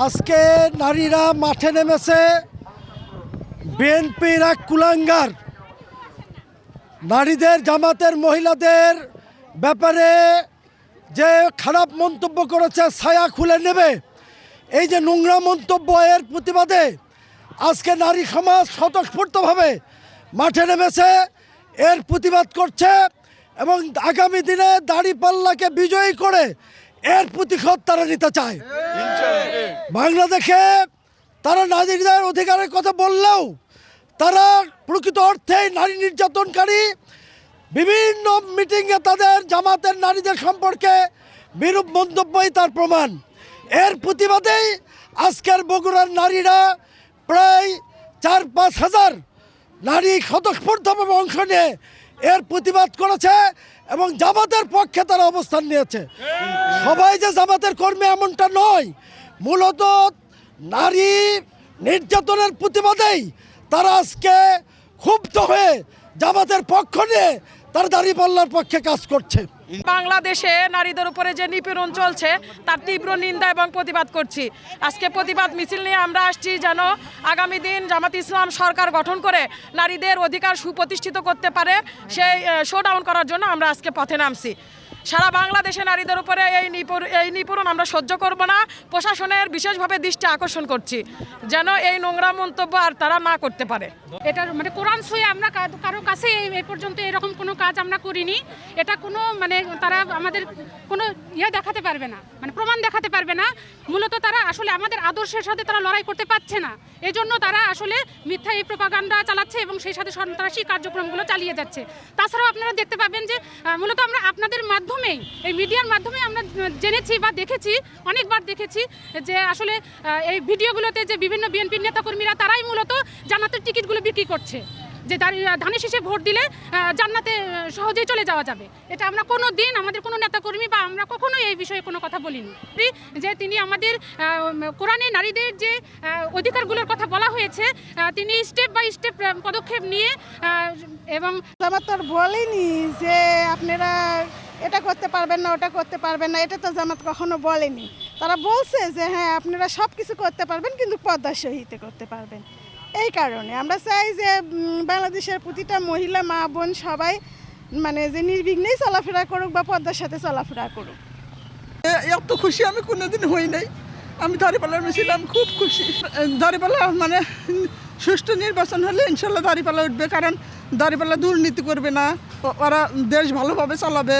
আজকে নারীরা মাঠে নেমেছে বিএনপির এক কুলাঙ্গার নারীদের জামাতের মহিলাদের ব্যাপারে যে খারাপ মন্তব্য করেছে ছায়া খুলে নেবে, এই যে নোংরা মন্তব্য, এর প্রতিবাদে আজকে নারী সমাজ স্বতঃস্ফূর্তভাবে মাঠে নেমেছে, এর প্রতিবাদ করছে এবং আগামী দিনে দাঁড়িপাল্লাকে বিজয়ী করে এর প্রতিশোধ তারা নিতে চায়। বাংলাদেশে তারা নারীদের অধিকারের কথা বললেও তারা প্রকৃত অর্থেই নারী নির্যাতনকারী। বিভিন্ন মিটিংয়ে তাদের জামাতের নারীদের সম্পর্কে বিরূপ মন্তব্যই তার প্রমাণ। এর প্রতিবাদেই আজকের বগুড়ার নারীরা প্রায় ৪-৫ হাজার নারী স্বতঃস্ফূর্তভাবে অংশ নিয়ে এর প্রতিবাদ করেছে এবং জামাতের পক্ষে তারা অবস্থান নিয়েছে। সবাই যে জামাতের কর্মী এমনটা নয়, মূলত নারী নির্যাতনের প্রতিবাদেই তারা আজকে ক্ষুব্ধ হয়ে জামাতের পক্ষ নিয়ে তার দাঁড়িপাল্লার পক্ষে কাজ করছে। বাংলাদেশে নারীদের উপরে যে নিপীড়ন চলছে তার তীব্র নিন্দা এবং প্রতিবাদ করছি। আজকে প্রতিবাদ মিছিল নিয়ে আমরা আসছি যেন আগামী দিন জামাত ইসলাম সরকার গঠন করে নারীদের অধিকার সুপ্রতিষ্ঠিত করতে পারে, সেই শোডাউন করার জন্য আমরা আজকে পথে নামছি। সারা বাংলাদেশে নারীদের উপরে এই নিপীড়ন আমরা সহ্য করব না। প্রশাসনের বিশেষভাবে দৃষ্টি আকর্ষণ করছি যেন এই নোংরা মন্তব্য আর তারা না করতে পারে। এটা মানে কোরআন ছুঁয়ে আমরা কারো কাছে এই পর্যন্ত এরকম কোনো কাজ আমরা করিনি। এটা কোনো মানে তারা আমাদের কোনো দেখাতে পারবে না, মানে প্রমাণ দেখাতে পারবে না। মূলত তারা আসলে আমাদের আদর্শের সাথে তারা লড়াই করতে পারছে না, এজন্য তারা আসলে মিথ্যা এই প্রোপাগান্ডা চালাচ্ছে এবং সেই সাথে সন্ত্রাসী কার্যক্রমগুলো চালিয়ে যাচ্ছে। তাছাড়াও আপনারা দেখতে পাবেন যে মূলত আমরা আপনাদের মাধ্যমেই, এই মিডিয়ার মাধ্যমে আমরা জেনেছি বা দেখেছি, অনেকবার দেখেছি যে আসলে এই ভিডিওগুলোতে যে বিভিন্ন বিএনপির নেতাকর্মীরা তারাই মূলত জান্নাতের টিকিটগুলো বিক্রি করছে, যে ধানের শীষে ভোট দিলে জান্নাতে সহজেই চলে যাওয়া যাবে। এটা আমরা কোনো দিন আমাদের কোনো নেতাকর্মী বা আমরা কখনোই এই বিষয়ে কোনো কথা বলিনি। যে তিনি আমাদের কোরআনে নারীদের যে অধিকারগুলোর কথা বলা হয়েছে, তিনি স্টেপ বাই স্টেপ পদক্ষেপ নিয়ে এবং জামাত তো বলেনি যে আপনারা এটা করতে পারবেন না, ওটা করতে পারবেন না, এটা তো জামাত কখনো বলেনি। তারা বলছে যে হ্যাঁ আপনারা সব কিছু করতে পারবেন কিন্তু পর্দার সহিত করতে পারবেন। এই কারণে আমরা চাই যে বাংলাদেশের প্রতিটা মহিলা, মা, বোন সবাই মানে যে নির্বিঘ্নেই চলাফেরা করুক বা পর্দার সাথে চলাফেরা করুক। এত খুশি আমি কোনোদিন হই নাই। আমি দাঁড়িপাল্লার মিছিল, আমি খুব খুশি। দাঁড়িপাল্লা মানে সুষ্ঠু নির্বাচন হলে ইনশাল্লাহ দাঁড়িপাল্লা উঠবে, কারণ দাঁড়িপাল্লা দুর্নীতি করবে না, ওরা দেশ ভালোভাবে চালাবে,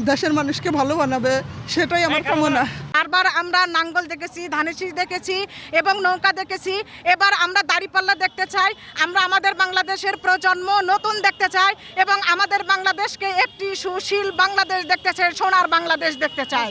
দেশের মানুষকে ভালো বানাবে, সেটাই আমার কামনা। বারবার আমরা নাঙ্গল দেখেছি, ধানের শীষ দেখেছি এবং নৌকা দেখেছি, এবার আমরা দাঁড়িপাল্লা দেখতে চাই। আমরা আমাদের বাংলাদেশের প্রজন্ম নতুন দেখতে চাই এবং আমাদের বাংলাদেশকে একটি সুশীল বাংলাদেশ দেখতে চাই, সোনার বাংলাদেশ দেখতে চাই।